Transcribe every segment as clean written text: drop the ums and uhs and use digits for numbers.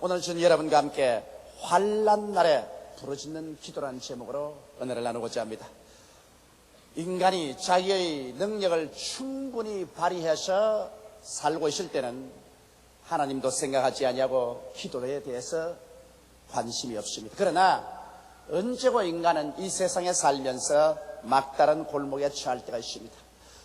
오늘 저는 여러분과 함께 환난 날에 부르짖는 기도라는 제목으로 은혜를 나누고자 합니다. 인간이 자기의 능력을 충분히 발휘해서 살고 있을 때는 하나님도 생각하지 아니하고 기도에 대해서 관심이 없습니다. 그러나 언제고 인간은 이 세상에 살면서 막다른 골목에 처할 때가 있습니다.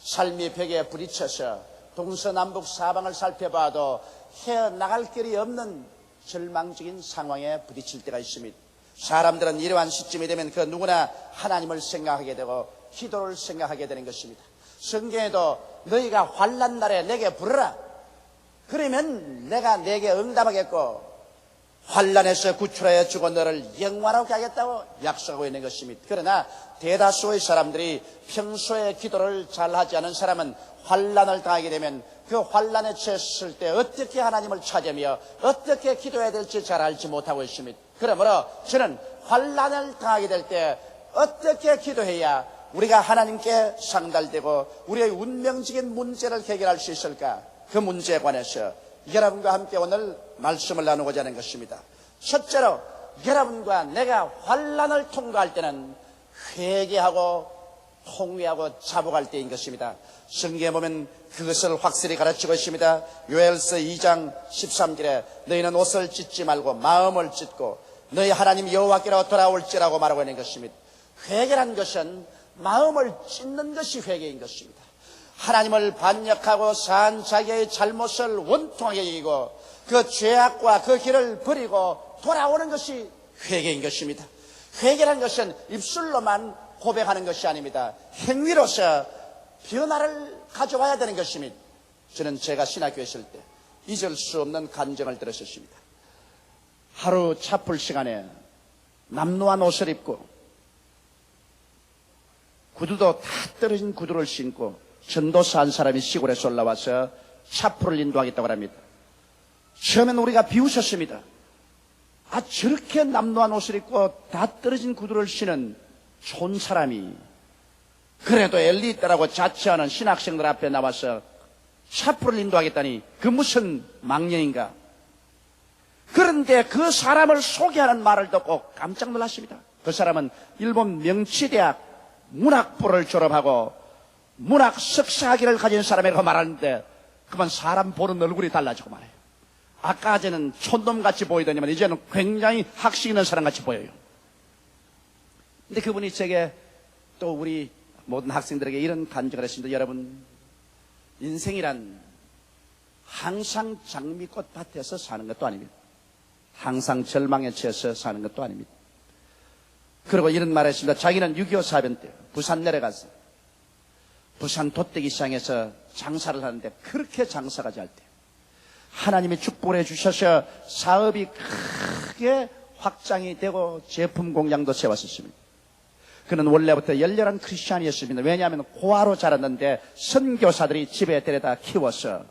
삶이 벽에 부딪혀서 동서남북 사방을 살펴봐도 헤어나갈 길이 없는 절망적인 상황에 부딪힐 때가 있습니다. 사람들은 이러한 시점이 되면 그 누구나 하나님을 생각하게 되고 기도를 생각하게 되는 것입니다. 성경에도 너희가 환난 날에 내게 부르라, 그러면 내가 내게 응답하겠고 환난에서 구출하여 주고 너를 영원하게 하겠다고 약속하고 있는 것입니다. 그러나 대다수의 사람들이 평소에 기도를 잘하지 않은 사람은 환난을 당하게 되면 그 환난에 처했을 때 어떻게 하나님을 찾으며 어떻게 기도해야 될지 잘 알지 못하고 있습니다. 그러므로 저는 환난을 당하게 될 때 어떻게 기도해야 우리가 하나님께 상달되고 우리의 운명적인 문제를 해결할 수 있을까, 그 문제에 관해서 여러분과 함께 오늘 말씀을 나누고자 하는 것입니다. 첫째로 여러분과 내가 환난을 통과할 때는 회개하고 통회하고 자복할 때인 것입니다. 성경에 보면 그것을 확실히 가르치고 있습니다. 요엘서 2장 13절에 너희는 옷을 찢지 말고 마음을 찢고 너희 하나님 여호와께로 돌아올지라고 말하고 있는 것입니다. 회개란 것은 마음을 찢는 것이 회개인 것입니다. 하나님을 반역하고 산 자기의 잘못을 원통하게 여기고 그 죄악과 그 길을 버리고 돌아오는 것이 회개인 것입니다. 회개란 것은 입술로만 고백하는 것이 아닙니다. 행위로서 변화를 가져와야 되는 것입니다. 저는 제가 신학교에 있을 때 잊을 수 없는 간증을 들었습니다. 하루 차풀 시간에 남루한 옷을 입고 구두도 다 떨어진 구두를 신고 전도사 한 사람이 시골에서 올라와서 차풀을 인도하겠다고 합니다. 처음엔 우리가 비웃었습니다. 아, 저렇게 남루한 옷을 입고 다 떨어진 구두를 신은 촌 사람이 그래도 엘리트라고 자처하는 신학생들 앞에 나와서 차풀을 인도하겠다니 그 무슨 망령인가. 그런데 그 사람을 소개하는 말을 듣고 깜짝 놀랐습니다. 그 사람은 일본 명치대학 문학부를 졸업하고 문학 석사학위를 가진 사람이라고 말하는데 그만 사람 보는 얼굴이 달라지고 말해요. 아까전에는 촌놈같이 보이더니만 이제는 굉장히 학식 있는 사람같이 보여요. 근데 그분이 제게 또 우리 모든 학생들에게 이런 간증을 했습니다. 여러분, 인생이란 항상 장미꽃 밭에서 사는 것도 아닙니다. 항상 절망에 처해서 사는 것도 아닙니다. 그리고 이런 말을 했습니다. 자기는 6.25 사변 때 부산 내려가서 부산 돗대기 시장에서 장사를 하는데 그렇게 장사가 잘 때 하나님이 축복을 해주셔서 사업이 크게 확장이 되고 제품 공장도 세웠었습니다. 그는 원래부터 열렬한 크리스찬이었습니다. 왜냐하면 고아로 자랐는데 선교사들이 집에 데려다 키워서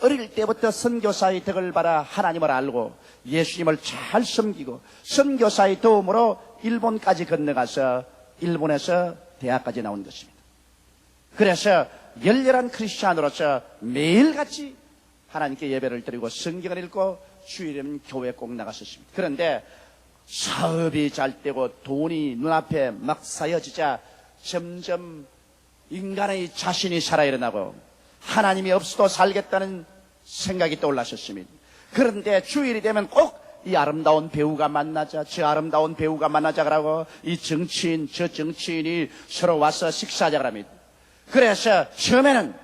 어릴 때부터 선교사의 덕을 받아 하나님을 알고 예수님을 잘 섬기고 선교사의 도움으로 일본까지 건너가서 일본에서 대학까지 나온 것입니다. 그래서 열렬한 크리스찬으로서 매일같이 하나님께 예배를 드리고 성경을 읽고 주일에는 교회 꼭 나갔었습니다. 그런데 사업이 잘 되고 돈이 눈앞에 막 쌓여지자 점점 인간의 자신이 살아 일어나고 하나님이 없어도 살겠다는 생각이 떠올랐었습니다. 그런데 주일이 되면 꼭 이 아름다운 배우가 만나자, 저 아름다운 배우가 만나자 그러고 이 정치인, 저 정치인이 서로 와서 식사하자 그럽니다. 그래서 처음에는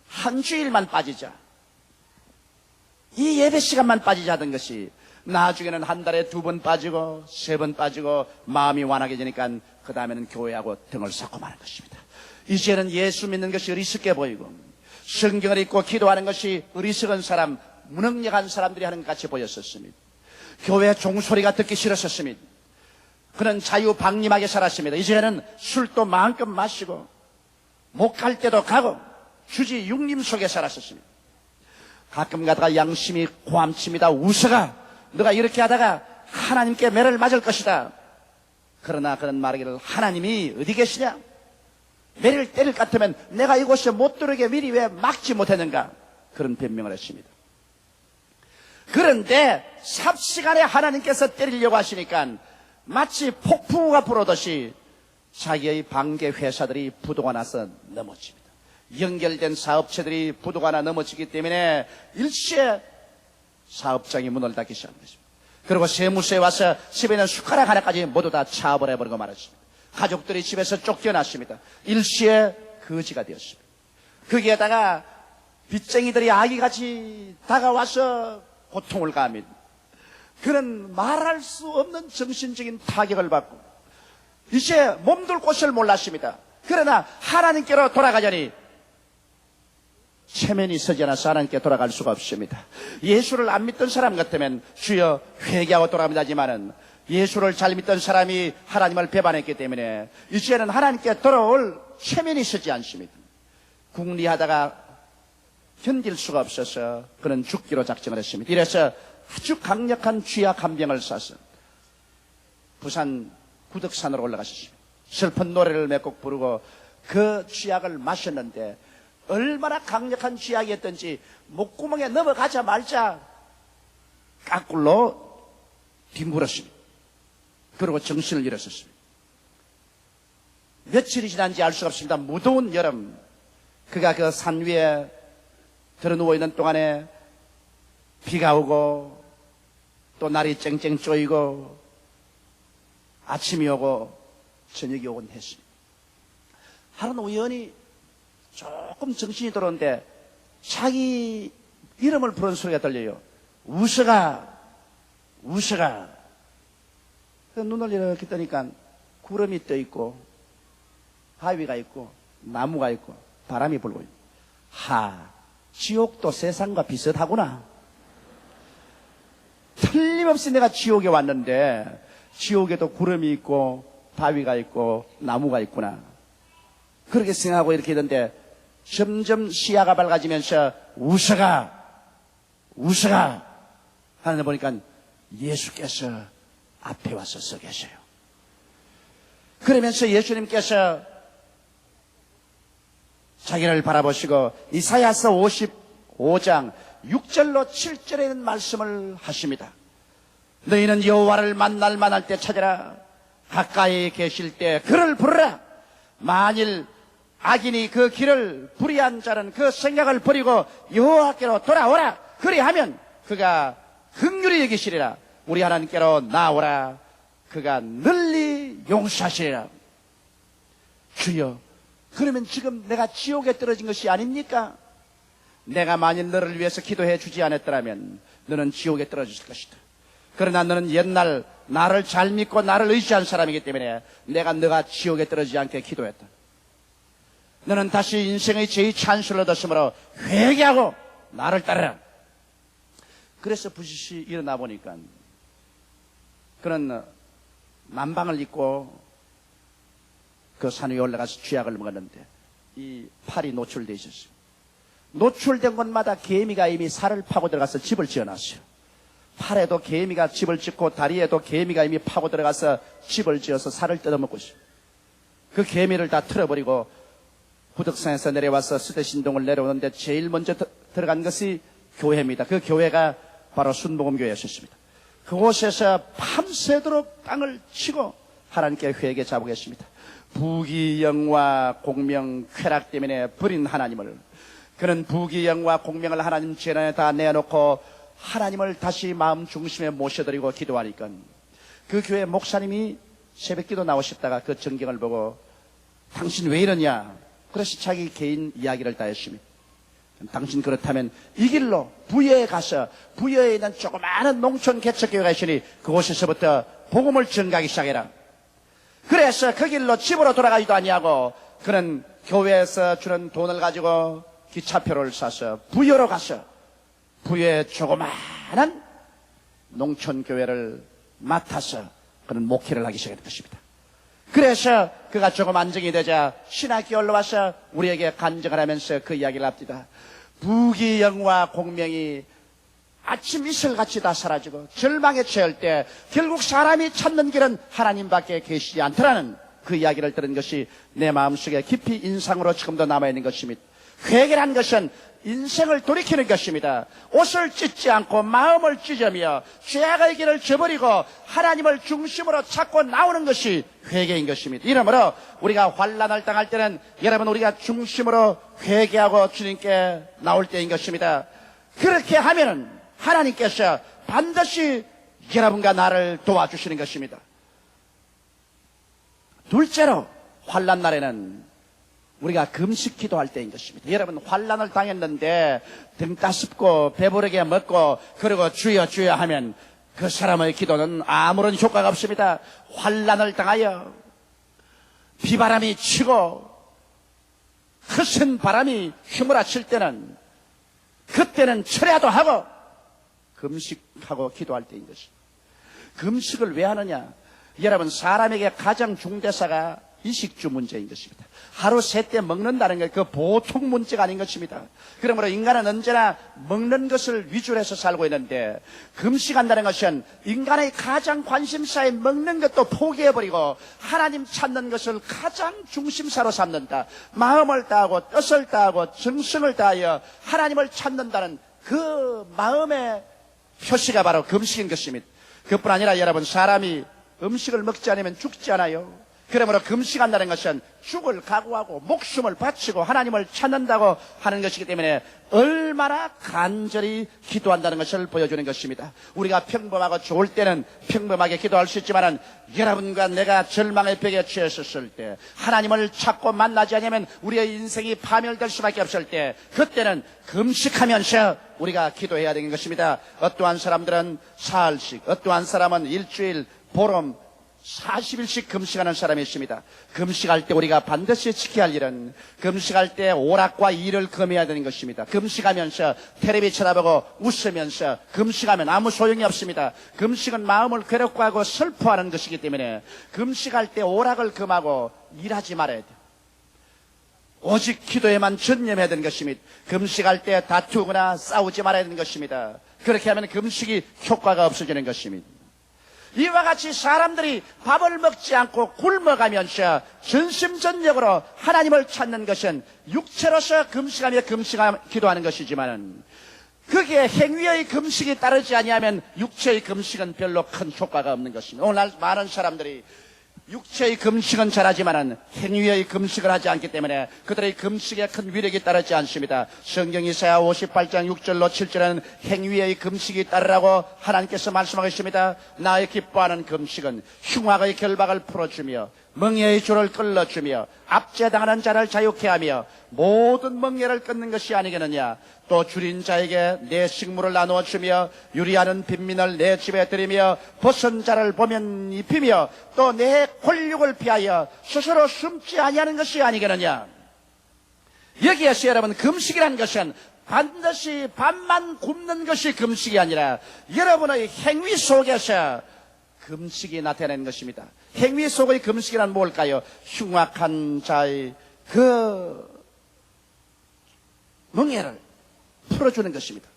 한 주일만 빠지자, 이 예배 시간만 빠지자 하던 것이 나중에는 한 달에 2번 빠지고 3번 빠지고 마음이 완악해지니까 그 다음에는 교회하고 등을 쌓고 마는 것입니다. 이제는 예수 믿는 것이 어리석게 보이고 성경을 읽고 기도하는 것이 어리석은 사람, 무능력한 사람들이 하는 것 같이 보였었습니다. 교회 종소리가 듣기 싫었었습니다. 그는 자유방림하게 살았습니다. 이제는 술도 마음껏 마시고 못 갈 때도 가고 휴지 육림 속에 살았었습니다. 가끔 가다가 양심이 고함칩니다. 웃어가, 너가 이렇게 하다가 하나님께 매를 맞을 것이다. 그러나 그는 말하기를 하나님이 어디 계시냐? 매를 때릴 것 같으면 내가 이곳에 못 들어오게 미리 왜 막지 못했는가? 그런 변명을 했습니다. 그런데 삽시간에 하나님께서 때리려고 하시니까 마치 폭풍우가 불어오듯이 자기의 반개 회사들이 부도가 나서 넘어집니다. 연결된 사업체들이 부도가 나 넘어지기 때문에 일시에 사업장이 문을 닫기 시작한 것입니다. 그리고 세무서에 와서 집에 있는 숟가락 하나까지 모두 다 차버려버리고 말았습니다. 가족들이 집에서 쫓겨났습니다. 일시에 거지가 되었습니다. 거기에다가 빚쟁이들이 아기같이 다가와서 고통을 가합니다. 그는 말할 수 없는 정신적인 타격을 받고 이제 몸둘 곳을 몰랐습니다. 그러나 하나님께로 돌아가자니 체면이 서지 않아서 하나님께 돌아갈 수가 없습니다. 예수를 안 믿던 사람 같으면 주여 회개하고 돌아갑니다 하지만은 예수를 잘 믿던 사람이 하나님을 배반했기 때문에 이제는 하나님께 돌아올 체면이 서지 않습니다. 궁리하다가 견딜 수가 없어서 그는 죽기로 작정을 했습니다. 이래서 아주 강력한 쥐약 한 병을 싸서 부산 구덕산으로 올라가셨습니다. 슬픈 노래를 몇 곡 부르고 그 쥐약을 마셨는데 얼마나 강력한 쥐약이었던지 목구멍에 넘어가자마자 까꿀로 뒹굴었습니다. 그리고 정신을 잃었었습니다. 며칠이 지난지 알 수가 없습니다. 무더운 여름 그가 그 산 위에 들어 누워있는 동안에 비가 오고 또 날이 쨍쨍 쪼이고 아침이 오고 저녁이 오곤 했습니다. 하루는 우연히 조금 정신이 들어오는데 자기 이름을 부르는 소리가 들려요. 우서가 우서가. 눈을 이렇게 뜨니까 구름이 떠 있고 바위가 있고 나무가 있고 바람이 불고 있고 지옥도 세상과 비슷하구나. 틀림없이 내가 지옥에 왔는데 지옥에도 구름이 있고 바위가 있고 나무가 있구나. 그렇게 생각하고 이렇게 있는데 점점 시야가 밝아지면서 우서가 하는데 보니까 예수께서 앞에 와서 서 계셔요. 그러면서 예수님께서 자기를 바라보시고 이사야서 55장 6절로 7절에 있는 말씀을 하십니다. 너희는 여호와를 만날 만할 때 찾아라. 가까이 계실 때 그를 부르라. 만일 악인이 그 길을 불의한 자는 그 생각을 버리고 여호와께로 돌아오라. 그리하면 그가 긍휼히 여기시리라. 우리 하나님께로 나오라. 그가 널리 용서하시리라. 주여, 그러면 지금 내가 지옥에 떨어진 것이 아닙니까? 내가 만일 너를 위해서 기도해 주지 않았더라면 너는 지옥에 떨어졌을 것이다. 그러나 너는 옛날 나를 잘 믿고 나를 의지한 사람이기 때문에 내가 너가 지옥에 떨어지지 않게 기도했다. 너는 다시 인생의 제2 찬스를 얻었으므로 회개하고 나를 따르라. 그래서 부시시 일어나 보니까 그는 만방을 입고 그 산 위에 올라가서 쥐약을 먹었는데 이 팔이 노출되어 있었어요. 노출된 곳마다 개미가 이미 살을 파고 들어가서 집을 지어놨어요. 팔에도 개미가 집을 짓고 다리에도 개미가 이미 파고 들어가서 집을 지어서 살을 뜯어먹고 있어요. 그 개미를 다 틀어버리고 구덕산에서 내려와서 수대신동을 내려오는데 제일 먼저 들어간 것이 교회입니다. 그 교회가 바로 순복음교회였습니다. 그곳에서 밤새도록 땅을 치고 하나님께 회개 잡으겠습니다. 부귀영화 공명 쾌락 때문에 버린 하나님을, 그는 부귀영화 공명을 하나님 재단에 다 내놓고 하나님을 다시 마음 중심에 모셔드리고 기도하니까 그 교회 목사님이 새벽기도 나오셨다가 그 전경을 보고 당신 왜 이러냐, 그래서 자기 개인 이야기를 다 했습니다. 당신 그렇다면 이 길로 부여에 가서 부여에 있는 조그마한 농촌 개척교회가 있으니 그곳에서부터 복음을 전가하기 시작해라. 그래서 그 길로 집으로 돌아가지도 아니하고 그는 교회에서 주는 돈을 가지고 기차표를 사서 부여로 가서 부여의 조그마한 농촌교회를 맡아서 그는 목회를 하기 시작했던 것입니다. 그래서 그가 조금 안정이 되자 신학교 올라와서 우리에게 간증을 하면서 그 이야기를 합니다. 부귀영화 공명이 아침 이슬같이 다 사라지고 절망에 처할 때 결국 사람이 찾는 길은 하나님밖에 계시지 않더라는 그 이야기를 들은 것이 내 마음속에 깊이 인상으로 지금도 남아있는 것입니다. 회개란 것은 인생을 돌이키는 것입니다. 옷을 찢지 않고 마음을 찢으며 죄악의 길을 저버리고 하나님을 중심으로 찾고 나오는 것이 회개인 것입니다. 이러므로 우리가 환난을 당할 때는 여러분 우리가 중심으로 회개하고 주님께 나올 때인 것입니다. 그렇게 하면은 하나님께서 반드시 여러분과 나를 도와주시는 것입니다. 둘째로 환난 날에는 우리가 금식 기도할 때인 것입니다. 여러분 환난을 당했는데 등 따숩고 배부르게 먹고 그리고 주여 주여 하면 그 사람의 기도는 아무런 효과가 없습니다. 환난을 당하여 비바람이 치고 거센 바람이 휘몰아칠 때는 그때는 철야도 하고 금식하고 기도할 때인 것입니다. 금식을 왜 하느냐? 여러분 사람에게 가장 중대사가 이식주 문제인 것입니다. 하루 세 때 먹는다는 게 그 보통 문제가 아닌 것입니다. 그러므로 인간은 언제나 먹는 것을 위주로 해서 살고 있는데 금식한다는 것은 인간의 가장 관심사에 먹는 것도 포기해버리고 하나님 찾는 것을 가장 중심사로 삼는다. 마음을 다하고 뜻을 다하고 정성을 다하여 하나님을 찾는다는 그 마음의 표시가 바로 금식인 것입니다. 그뿐 아니라 여러분 사람이 음식을 먹지 않으면 죽지 않아요. 그러므로 금식한다는 것은 죽을 각오하고 목숨을 바치고 하나님을 찾는다고 하는 것이기 때문에 얼마나 간절히 기도한다는 것을 보여주는 것입니다. 우리가 평범하고 좋을 때는 평범하게 기도할 수 있지만 여러분과 내가 절망의 벽에 처했을 때 하나님을 찾고 만나지 않으면 우리의 인생이 파멸될 수밖에 없을 때 그때는 금식하면서 우리가 기도해야 되는 것입니다. 어떠한 사람들은 사흘씩, 어떠한 사람은 일주일, 보름, 40일씩 금식하는 사람이 있습니다. 금식할 때 우리가 반드시 지켜야 할 일은 금식할 때 오락과 일을 금해야 되는 것입니다. 금식하면서 텔레비 쳐다보고 웃으면서 금식하면 아무 소용이 없습니다. 금식은 마음을 괴롭고 하고 슬퍼하는 것이기 때문에 금식할 때 오락을 금하고 일하지 말아야 돼요. 오직 기도에만 전념해야 되는 것입니다. 금식할 때 다투거나 싸우지 말아야 되는 것입니다. 그렇게 하면 금식이 효과가 없어지는 것입니다. 이와 같이 사람들이 밥을 먹지 않고 굶어가면서 전심전력으로 하나님을 찾는 것은 육체로서 금식하며 기도하는 것이지만 거기에 행위의 금식이 따르지 아니하면 육체의 금식은 별로 큰 효과가 없는 것입니다. 오늘날 많은 사람들이 육체의 금식은 잘하지만 행위의 금식을 하지 않기 때문에 그들의 금식에 큰 위력이 따르지 않습니다. 성경 이사야 58장 6절로 7절은 행위의 금식이 따르라고 하나님께서 말씀하고 있습니다. 나의 기뻐하는 금식은 흉악의 결박을 풀어주며 멍에의 줄을 끌어주며 압제당하는 자를 자유케 하며 모든 멍에를 끊는 것이 아니겠느냐. 또 줄인 자에게 내 식물을 나누어 주며 유리하는 빈민을 내 집에 들이며 벗은 자를 보면 입히며 또 내 권력을 피하여 스스로 숨지 아니하는 것이 아니겠느냐. 여기에서 여러분 금식이라는 것은 반드시 밥만 굶는 것이 금식이 아니라 여러분의 행위 속에서 금식이 나타내는 것입니다. 행위 속의 금식이란 뭘까요? 흉악한 자의 그 멍에를 풀어주는 것입니다.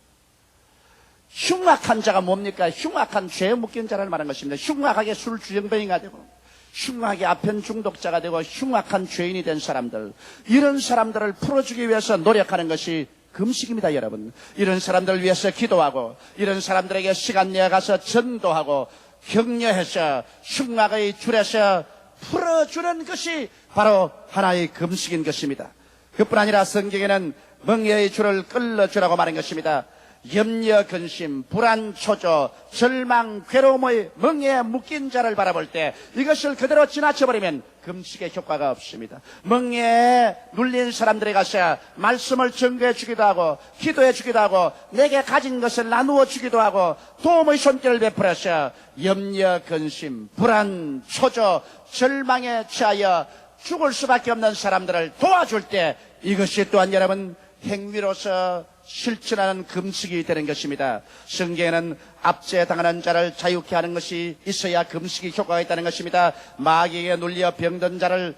흉악한 자가 뭡니까? 흉악한 죄에 묶인 자를 말하는 것입니다. 흉악하게 술주정뱅이가 되고 흉악하게 아편 중독자가 되고 흉악한 죄인이 된 사람들, 이런 사람들을 풀어주기 위해서 노력하는 것이 금식입니다. 여러분, 이런 사람들을 위해서 기도하고 이런 사람들에게 시간 내어가서 전도하고 격려해서 흉악의 줄에서 풀어주는 것이 바로 하나의 금식인 것입니다. 그뿐 아니라 성경에는 멍에의 줄을 끌어주라고 말한 것입니다. 염려, 근심, 불안, 초조, 절망, 괴로움의 멍에에 묶인 자를 바라볼 때 이것을 그대로 지나쳐버리면 금식의 효과가 없습니다. 멍에에 눌린 사람들에 가서 말씀을 증거해 주기도 하고 기도해 주기도 하고 내게 가진 것을 나누어 주기도 하고 도움의 손길을 베풀어서 염려, 근심, 불안, 초조, 절망에 처하여 죽을 수밖에 없는 사람들을 도와줄 때 이것이 또한 여러분 행위로서 실천하는 금식이 되는 것입니다. 성경에는 압제당하는 자를 자유케 하는 것이 있어야 금식이 효과가 있다는 것입니다. 마귀에게 눌려 병든 자를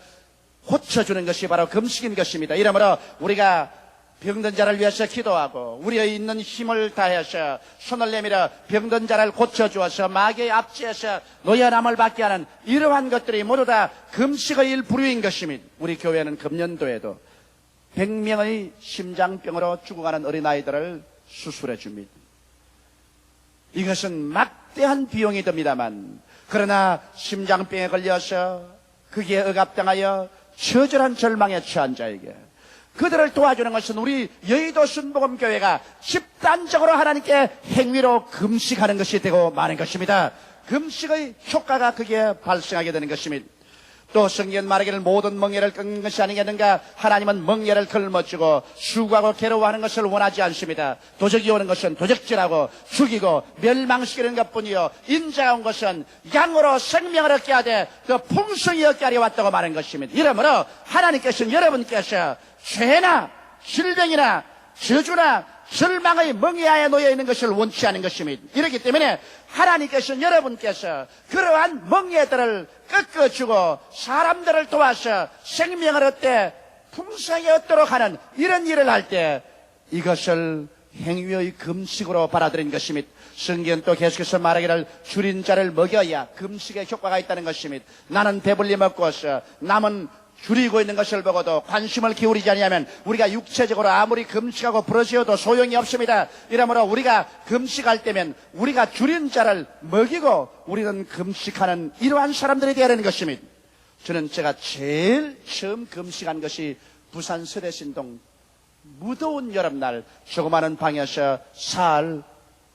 고쳐주는 것이 바로 금식인 것입니다. 이러므로 우리가 병든 자를 위해서 기도하고 우리의 있는 힘을 다해서 손을 내밀어 병든 자를 고쳐주어서 마귀의 압제에서 노여남을 받게 하는 이러한 것들이 모두 다 금식의 일부류인 것입니다. 우리 교회는 금년도에도 100명의 심장병으로 죽어가는 어린아이들을 수술해 줍니다. 이것은 막대한 비용이 듭니다만, 그러나 심장병에 걸려서 그게 억압당하여 처절한 절망에 처한 자에게 그들을 도와주는 것은 우리 여의도 순복음교회가 집단적으로 하나님께 행위로 금식하는 것이 되고 마는 것입니다. 금식의 효과가 그게 발생하게 되는 것입니다. 또 성경 말하기를 모든 멍에를 끊는 것이 아니겠는가? 하나님은 멍에를 걸머쥐고 수고하고 괴로워하는 것을 원하지 않습니다. 도적이 오는 것은 도적질하고 죽이고 멸망시키는 것뿐이요, 인자가 온 것은 양으로 생명을 얻게 하되 그 풍성히 얻게 하려 왔다고 말하는 것입니다. 이러므로 하나님께서는 여러분께서 죄나 질병이나 저주나 절망의 멍에하에 놓여 있는 것을 원치 않은 것입니다. 이렇기 때문에 하나님께서는 여러분께서 그러한 멍에들을 꺾어주고 사람들을 도와서 생명을 얻되 풍성히 얻도록 하는 이런 일을 할 때 이것을 행위의 금식으로 받아들인 것입니다. 성경 또 계속해서 말하기를 줄인 자를 먹여야 금식의 효과가 있다는 것입니다. 나는 배불리 먹고서 남은 줄이고 있는 것을 보고도 관심을 기울이지 않으면 우리가 육체적으로 아무리 금식하고 부러지어도 소용이 없습니다. 이러므로 우리가 금식할 때면 우리가 줄인 자를 먹이고 우리는 금식하는 이러한 사람들이 되어야 하는 것입니다. 저는 제가 제일 처음 금식한 것이 부산 서대신동 무더운 여름날 조그마한 방에서 살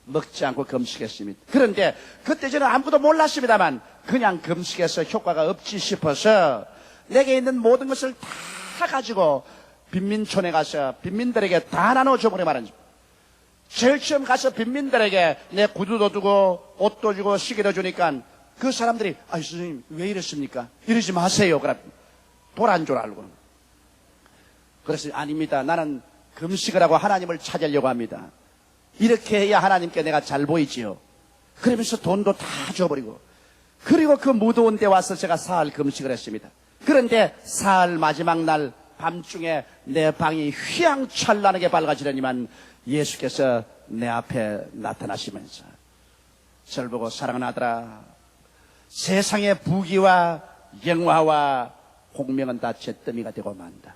먹지 않고 금식했습니다. 그런데 그때 저는 아무도 몰랐습니다만 그냥 금식해서 효과가 없지 싶어서 내게 있는 모든 것을 다 가지고 빈민촌에 가서 빈민들에게 다 나눠줘버려 말한 집. 제일 처음 가서 빈민들에게 내 구두도 주고 옷도 주고 시계도 주니까 그 사람들이 아이 선생님 왜 이랬습니까? 이러지 마세요. 그럼 돌 안 줄 알고. 그래서 아닙니다. 나는 금식을 하고 하나님을 찾으려고 합니다. 이렇게 해야 하나님께 내가 잘 보이지요. 그러면서 돈도 다 줘버리고 그리고 그 무더운 데 와서 제가 사흘 금식을 했습니다. 그런데 사흘 마지막 날 밤중에 내 방이 휘황찬란하게 밝아지려니만 예수께서 내 앞에 나타나시면서 저를 보고 사랑하는 아들아, 세상의 부귀와 영화와 공명은 다 잿더미가 되고 만다.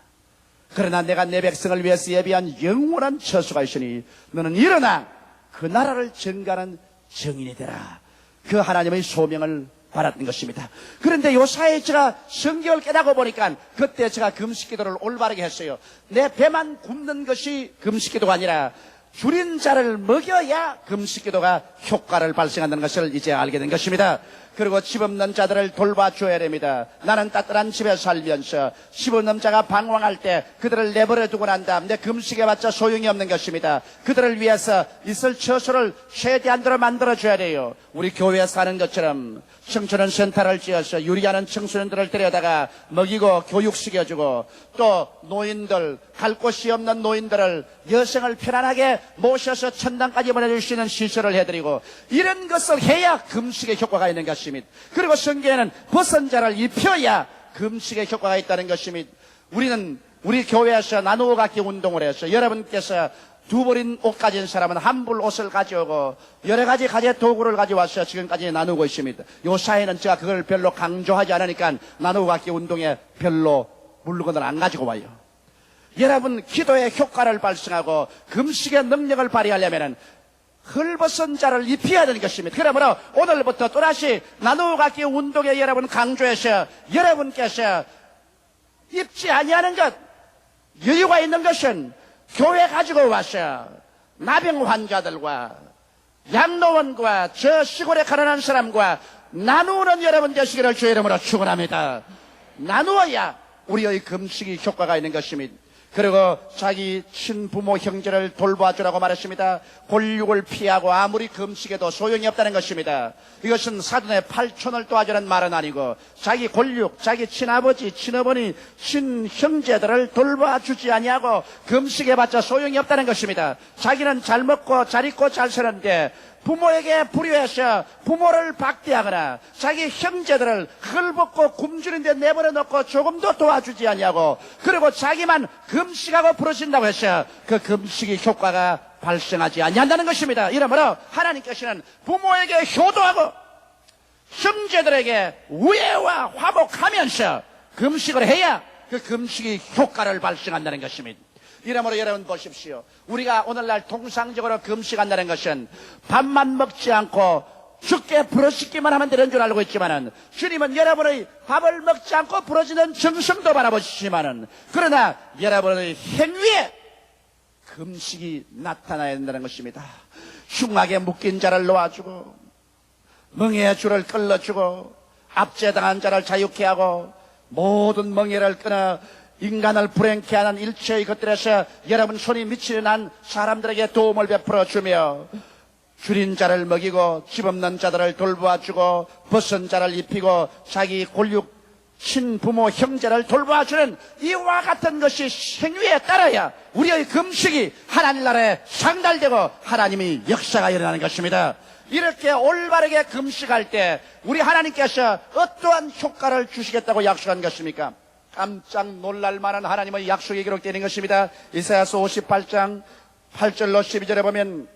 그러나 내가 내 백성을 위해서 예비한 영원한 처소가 있으니 너는 일어나 그 나라를 증가하는 증인이 되라. 그 하나님의 소명을 받았던 것입니다. 그런데 요사이에 제가 성경을 깨닫고 보니까 그때 제가 금식기도를 올바르게 했어요. 내 배만 굶는 것이 금식기도가 아니라 줄인 자를 먹여야 금식기도가 효과를 발생한다는 것을 이제 알게 된 것입니다. 그리고 집 없는 자들을 돌봐줘야 됩니다. 나는 따뜻한 집에 살면서 집 없는 자가 방황할 때 그들을 내버려 두고 난 다음 내 금식해봤자 소용이 없는 것입니다. 그들을 위해서 있을 처소를 최대한대로 만들어줘야 돼요. 우리 교회에 사는 것처럼 청소년 센터를 지어서 유리하는 청소년들을 데려다가 먹이고 교육시켜주고 또 노인들, 갈 곳이 없는 노인들을 여생을 편안하게 모셔서 천당까지 보내줄 수 있는 시설을 해드리고 이런 것을 해야 금식의 효과가 있는 것입니다. 그리고 성경에는 벗은 자를 입혀야 금식의 효과가 있다는 것입니다. 우리는 우리 교회에서 나누어 갖기 운동을 해서 여러분께서 두 벌인 옷 가진 사람은 한 벌 옷을 가져오고 여러 가지 가재 도구를 가져와서 지금까지 나누고 있습니다. 요 사이에는 제가 그걸 별로 강조하지 않으니까 나누어 갖기 운동에 별로 물건을 안 가지고 와요. 여러분 기도의 효과를 발생하고 금식의 능력을 발휘하려면 헐벗은 자를 입혀야 되는 것입니다. 그러므로 오늘부터 또다시 나누어 갖기 운동에 여러분 강조해서 여러분께서 입지 아니하는 것, 여유가 있는 것은 교회 가지고 와서 나병 환자들과 양로원과 저 시골에 가난한 사람과 나누는 여러분 되시기를 주의 이름으로 축원합니다. 나누어야 우리의 금식이 효과가 있는 것입니다. 그리고 자기 친부모 형제를 돌봐주라고 말했습니다. 골육을 피하고 아무리 금식해도 소용이 없다는 것입니다. 이것은 사돈의 팔촌을 도와주는 말은 아니고 자기 골육, 자기 친아버지, 친어머니, 친형제들을 돌봐주지 아니하고 금식해봤자 소용이 없다는 것입니다. 자기는 잘 먹고 잘 입고 잘 사는데 부모에게 불효해서 부모를 박대하거나 자기 형제들을 헐벗고 굶주린 데 내버려 놓고 조금도 도와주지 아니하고 그리고 자기만 금식하고 부러진다고 해서 그 금식의 효과가 발생하지 아니한다는 것입니다. 이러므로 하나님께서는 부모에게 효도하고 형제들에게 우애와 화목하면서 금식을 해야 그 금식이 효과를 발생한다는 것입니다. 이러므로 여러분 보십시오. 우리가 오늘날 통상적으로 금식한다는 것은 밥만 먹지 않고 죽게 부러지기만 하면 되는 줄 알고 있지만은, 주님은 여러분의 밥을 먹지 않고 부러지는 정성도 바라보시지만은, 그러나 여러분의 행위에 금식이 나타나야 된다는 것입니다. 흉하게 묶인 자를 놓아주고, 멍에의 줄을 끌어주고, 압제당한 자를 자유케 하고, 모든 멍에를 끊어 인간을 불행케 하는 일체의 것들에서 여러분 손이 미치는 한 사람들에게 도움을 베풀어 주며, 줄인 자를 먹이고 집 없는 자들을 돌보아주고 벗은 자를 입히고 자기 골육 친부모 형제를 돌보아주는 이와 같은 것이 행위에 따라야 우리의 금식이 하나님 나라에 상달되고 하나님의 역사가 일어나는 것입니다. 이렇게 올바르게 금식할 때 우리 하나님께서 어떠한 효과를 주시겠다고 약속한 것입니까? 깜짝 놀랄 만한 하나님의 약속이 기록되는 것입니다. 이사야서 58장 8절로 12절에 보면,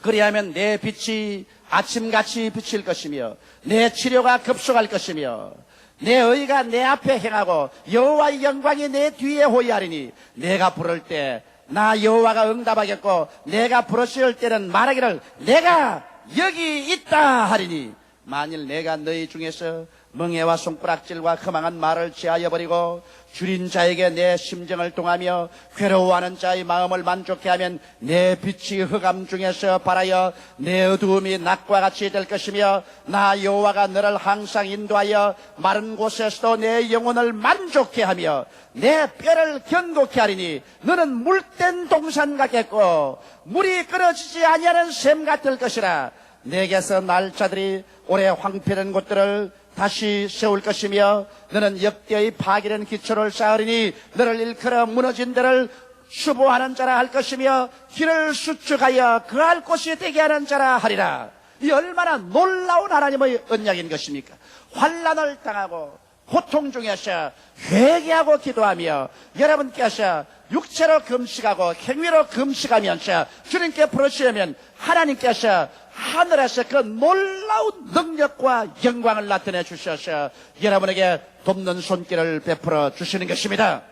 그리하면 내 빛이 아침같이 비칠 것이며 내 치료가 급속할 것이며 내 의가 내 앞에 행하고 여호와의 영광이 내 뒤에 호위하리니, 내가 부를 때 나 여호와가 응답하겠고 내가 부르실 때는 말하기를 내가 여기 있다 하리니, 만일 내가 너희 중에서 멍에와 손가락질과 허망한 말을 제하여 버리고 줄인 자에게 내 심정을 통하며 괴로워하는 자의 마음을 만족케 하면 내 빛이 흑암 중에서 발하여 내 어두움이 낮과 같이 될 것이며, 나 여호와가 너를 항상 인도하여 마른 곳에서도 내 영혼을 만족케 하며 내 뼈를 견고케 하리니, 너는 물된 동산 같겠고 물이 끊어지지 아니하는 샘 같을 것이라. 내게서 날 자들이 오래 황폐된 곳들을 다시 세울 것이며 너는 역대의 파괴된 기초를 쌓으리니, 너를 일컬어 무너진 데를 수보하는 자라 할 것이며 길을 수축하여 그할 곳이 되게 하는 자라 하리라. 이 얼마나 놀라운 하나님의 언약인 것입니까? 환난을 당하고 고통 중에서 회개하고 기도하며 여러분께서 육체로 금식하고 행위로 금식하면서 주님께 부르시려면 하나님께서 하늘에서 그 놀라운 능력과 영광을 나타내 주셔서 여러분에게 돕는 손길을 베풀어 주시는 것입니다.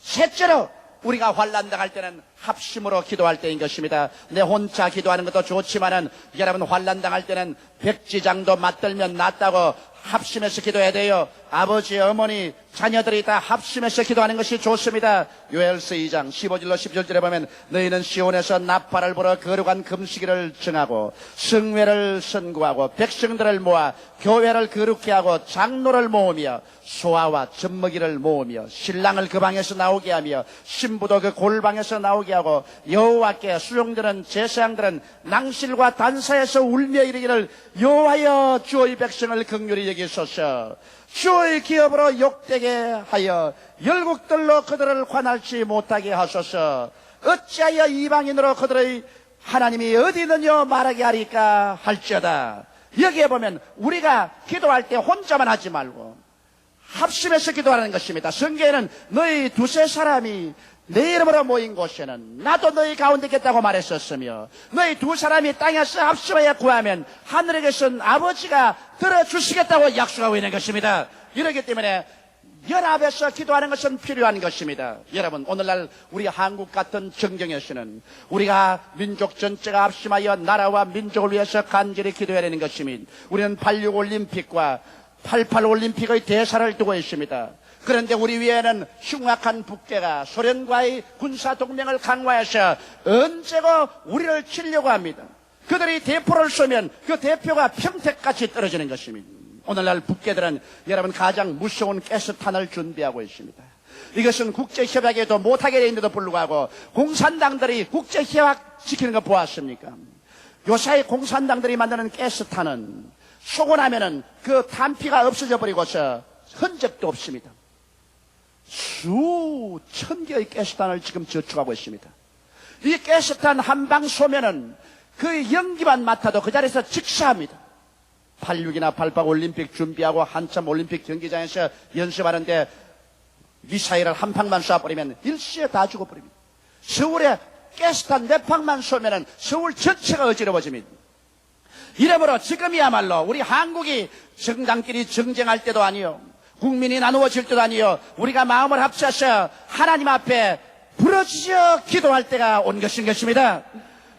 셋째로, 우리가 환난 당할 때는 합심으로 기도할 때인 것입니다. 내 혼자 기도하는 것도 좋지만은 여러분 환난 당할 때는 백지장도 맞들면 낫다고 합심해서 기도해야 돼요. 아버지, 어머니, 자녀들이 다 합심해서 기도하는 것이 좋습니다. 요엘서 2장 15절로 17절에 보면, 너희는 시온에서 나팔을 불어 거룩한 금식일을 정하고 성회를 선구하고 백성들을 모아 교회를 거룩케 하고 장로를 모으며 소아와 젖먹이를 모으며 신랑을 그 방에서 나오게 하며 신부도 그 골방에서 나오게 하고 여호와께 수종드는 제사장들은 낭실과 단사에서 울며 이르기를, 여호와여 주의 백성을 긍휼히 여기소서. 주의 기업으로 욕되게 하여 열국들로 그들을 관할치 못하게 하소서. 어찌하여 이방인으로 그들의 하나님이 어디 있느냐 말하게 하리까 할지어다. 여기에 보면 우리가 기도할 때 혼자만 하지 말고 합심해서 기도하는 것입니다. 성경에는 너희 두세 사람이 내 이름으로 모인 곳에는 나도 너희 가운데 있겠다고 말했었으며, 너희 두 사람이 땅에서 합심하여 구하면 하늘에 계신 아버지가 들어주시겠다고 약속하고 있는 것입니다. 이렇기 때문에 연합해서 기도하는 것은 필요한 것입니다. 여러분, 오늘날 우리 한국 같은 정경에서는 우리가 민족 전체가 합심하여 나라와 민족을 위해서 간절히 기도해야 되는 것입니다. 우리는 86 올림픽과 88 올림픽의 대사를 두고 있습니다. 그런데 우리 위에는 흉악한 북괴가 소련과의 군사동맹을 강화해서 언제고 우리를 치려고 합니다. 그들이 대포를 쏘면 그 대표가 평택같이 떨어지는 것입니다. 오늘날 북괴들은 여러분 가장 무서운 가스탄을 준비하고 있습니다. 이것은 국제협약에도 못하게 돼 있는데도 불구하고 공산당들이 국제협약 지키는 거 보았습니까? 요사이 공산당들이 만드는 가스탄은 쏘고 나면은 그 탄피가 없어져 버리고서 흔적도 없습니다. 수천 개의 가스탄을 지금 저축하고 있습니다. 이 가스탄 한 방 쏘면은 그 연기만 맡아도 그 자리에서 즉사합니다. 86이나 88 올림픽 준비하고 한참 올림픽 경기장에서 연습하는데 미사일을 한 방만 쏴버리면 일시에 다 죽어버립니다. 서울에 가스탄 몇 방만 쏘면은 서울 전체가 어지러워집니다. 이러므로 지금이야말로 우리 한국이 정당끼리 정쟁할 때도 아니요, 국민이 나누어질 듯 아니요 우리가 마음을 합쳐서 하나님 앞에 부르짖어 기도할 때가 온 것인 것입니다.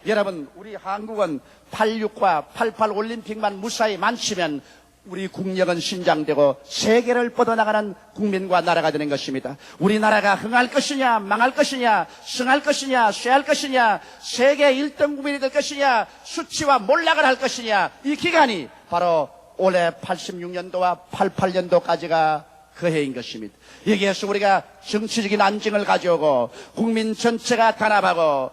여러분, 우리 한국은 86과 88 올림픽만 무사히 마치면 우리 국력은 신장되고 세계를 뻗어나가는 국민과 나라가 되는 것입니다. 우리나라가 흥할 것이냐 망할 것이냐 승할 것이냐 쇠할 것이냐 세계 1등 국민이 될 것이냐 수치와 몰락을 할 것이냐, 이 기간이 바로 올해 86년도와 88년도까지가 그 해인 것입니다. 여기에서 우리가 정치적인 안정을 가져오고 국민 전체가 단합하고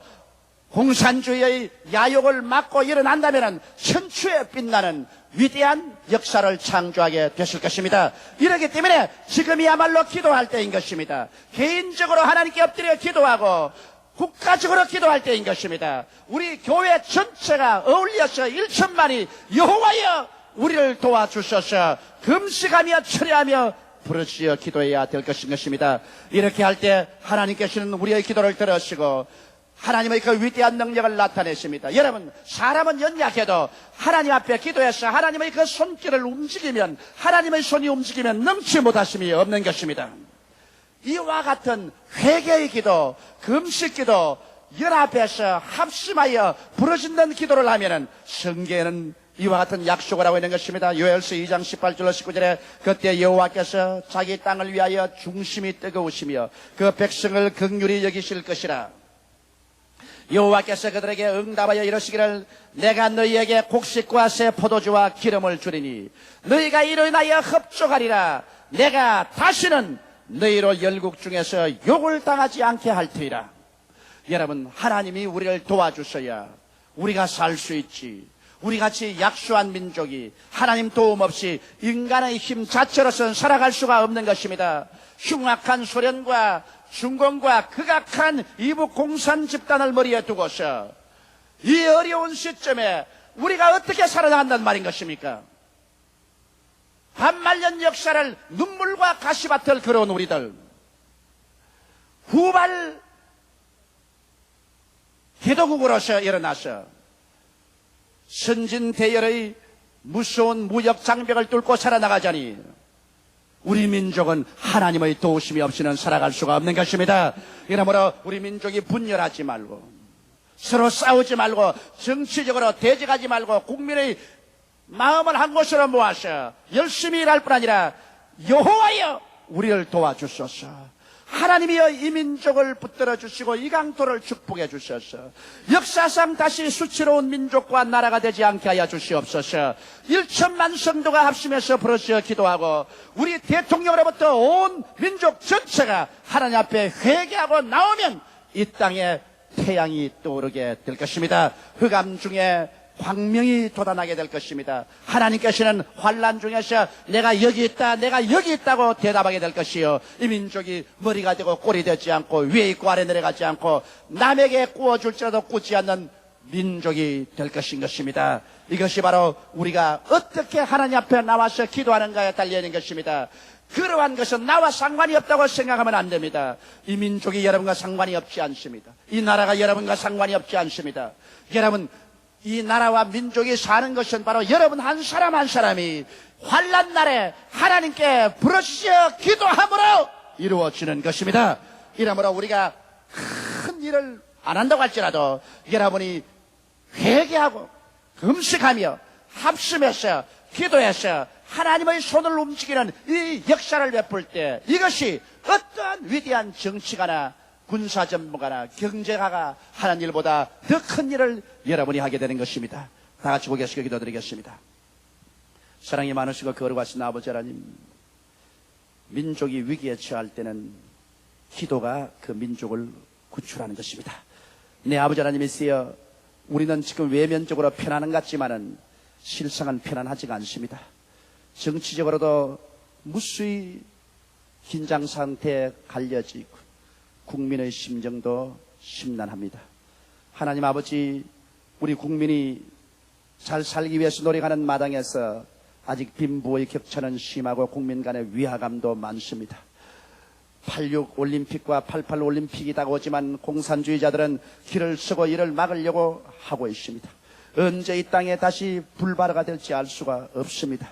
공산주의의 야욕을 막고 일어난다면 천추에 빛나는 위대한 역사를 창조하게 되실 것입니다. 이렇기 때문에 지금이야말로 기도할 때인 것입니다. 개인적으로 하나님께 엎드려 기도하고 국가적으로 기도할 때인 것입니다. 우리 교회 전체가 어울려서 1천만이 여호와여 우리를 도와주셔서 금식하며 철회하며 부르짖어 기도해야 될 것입니다. 이렇게 할 때 하나님께서는 우리의 기도를 들으시고 하나님의 그 위대한 능력을 나타내십니다. 여러분, 사람은 연약해도 하나님 앞에 기도해서 하나님의 그 손길을 움직이면, 하나님의 손이 움직이면 능치 못하심이 없는 것입니다. 이와 같은 회개의 기도, 금식 기도, 연합해서 합심하여 부르짖는 기도를 하면은 성경에는 이와 같은 약속을 하고 있는 것입니다. 요엘서 2장 18절로 19절에 그때 여호와께서 자기 땅을 위하여 중심이 뜨거우시며 그 백성을 긍휼히 여기실 것이라. 여호와께서 그들에게 응답하여 이르시기를 내가 너희에게 곡식과 새 포도주와 기름을 주리니 너희가 이로 인하여 흡족하리라. 내가 다시는 너희로 열국 중에서 욕을 당하지 않게 할 터이라. 여러분, 하나님이 우리를 도와주셔야 우리가 살 수 있지. 우리같이 약소한 민족이 하나님 도움 없이 인간의 힘 자체로서는 살아갈 수가 없는 것입니다. 흉악한 소련과 중공과 극악한 이북 공산 집단을 머리에 두고서 이 어려운 시점에 우리가 어떻게 살아나간다는 말인 것입니까? 반말년 역사를 눈물과 가시밭을 걸어온 우리들, 후발 기도국으로서 일어나서 선진대열의 무서운 무역 장벽을 뚫고 살아나가자니 우리 민족은 하나님의 도우심이 없이는 살아갈 수가 없는 것입니다. 이러므로 우리 민족이 분열하지 말고 서로 싸우지 말고 정치적으로 대적하지 말고 국민의 마음을 한 곳으로 모아서 열심히 일할 뿐 아니라 여호와여 우리를 도와주소서. 하나님이여 이 민족을 붙들어 주시고 이 강토를 축복해 주셔서 역사상 다시 수치로운 민족과 나라가 되지 않게 하여 주시옵소서. 1천만 성도가 합심해서 부르짖어 기도하고 우리 대통령으로부터 온 민족 전체가 하나님 앞에 회개하고 나오면 이 땅에 태양이 떠오르게 될 것입니다. 흑암 중에 광명이 돋아나게 될 것입니다. 하나님께서는 환난 중에서 내가 여기 있다, 내가 여기 있다고 대답하게 될 것이요, 이 민족이 머리가 되고 꼴이 되지 않고 위에 있고 아래 내려가지 않고 남에게 구워줄지라도 굳지 않는 민족이 될 것입니다. 이것이 바로 우리가 어떻게 하나님 앞에 나와서 기도하는가에 달려있는 것입니다. 그러한 것은 나와 상관이 없다고 생각하면 안 됩니다. 이 민족이 여러분과 상관이 없지 않습니다. 이 나라가 여러분과 상관이 없지 않습니다. 여러분, 이 나라와 민족이 사는 것은 바로 여러분 한 사람 한 사람이 환난 날에 하나님께 부르짖어 기도함으로 이루어지는 것입니다. 이러므로 우리가 큰 일을 안 한다고 할지라도 여러분이 회개하고 금식하며 합심해서 기도해서 하나님의 손을 움직이는 이 역사를 베풀 때 이것이 어떠한 위대한 정치가나 군사전문가나 경제가가 하는 일보다 더 큰 일을 여러분이 하게 되는 것입니다. 다 같이 고개숙여 기도드리겠습니다. 사랑이 많으시고 거룩하신 아버지 하나님, 민족이 위기에 처할 때는 기도가 그 민족을 구출하는 것입니다. 네, 아버지 하나님이시여, 우리는 지금 외면적으로 편안한 것 같지만은 실상은 편안하지가 않습니다. 정치적으로도 무수히 긴장 상태에 갈려져 있고 국민의 심정도 심란합니다. 하나님 아버지, 우리 국민이 잘 살기 위해서 노력하는 마당에서 아직 빈부의 격차는 심하고 국민 간의 위화감도 많습니다. 86 올림픽과 88 올림픽이 다가오지만 공산주의자들은 길을 쓰고 이를 막으려고 하고 있습니다. 언제 이 땅에 다시 불바다가 될지 알 수가 없습니다.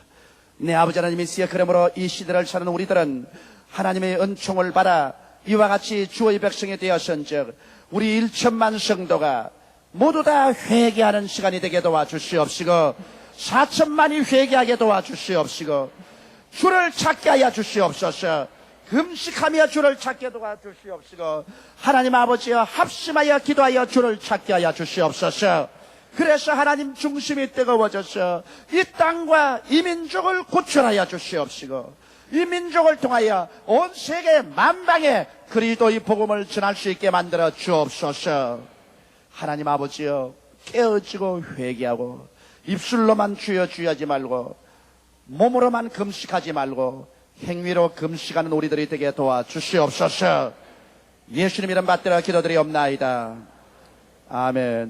내 아버지 하나님이시여, 그러므로 이 시대를 사는 우리들은 하나님의 은총을 받아 이와 같이 주의 백성이 되었은즉 우리 1천만 성도가 모두 다 회개하는 시간이 되게 도와주시옵시고 4천만이 회개하게 도와주시옵시고 주를 찾게 하여 주시옵소서. 금식하며 주를 찾게 도와주시옵시고 하나님 아버지여, 합심하여 기도하여 주를 찾게 하여 주시옵소서. 그래서 하나님 중심이 뜨거워져서 이 땅과 이 민족을 구출하여 주시옵시고 이 민족을 통하여 온 세계 만방에 그리스도의 복음을 전할 수 있게 만들어 주옵소서. 하나님 아버지여, 깨어지고 회개하고 입술로만 주여 주여하지 말고 몸으로만 금식하지 말고 행위로 금식하는 우리들이 되게 도와주시옵소서. 예수님 이름 받들어 기도드리옵나이다. 아멘.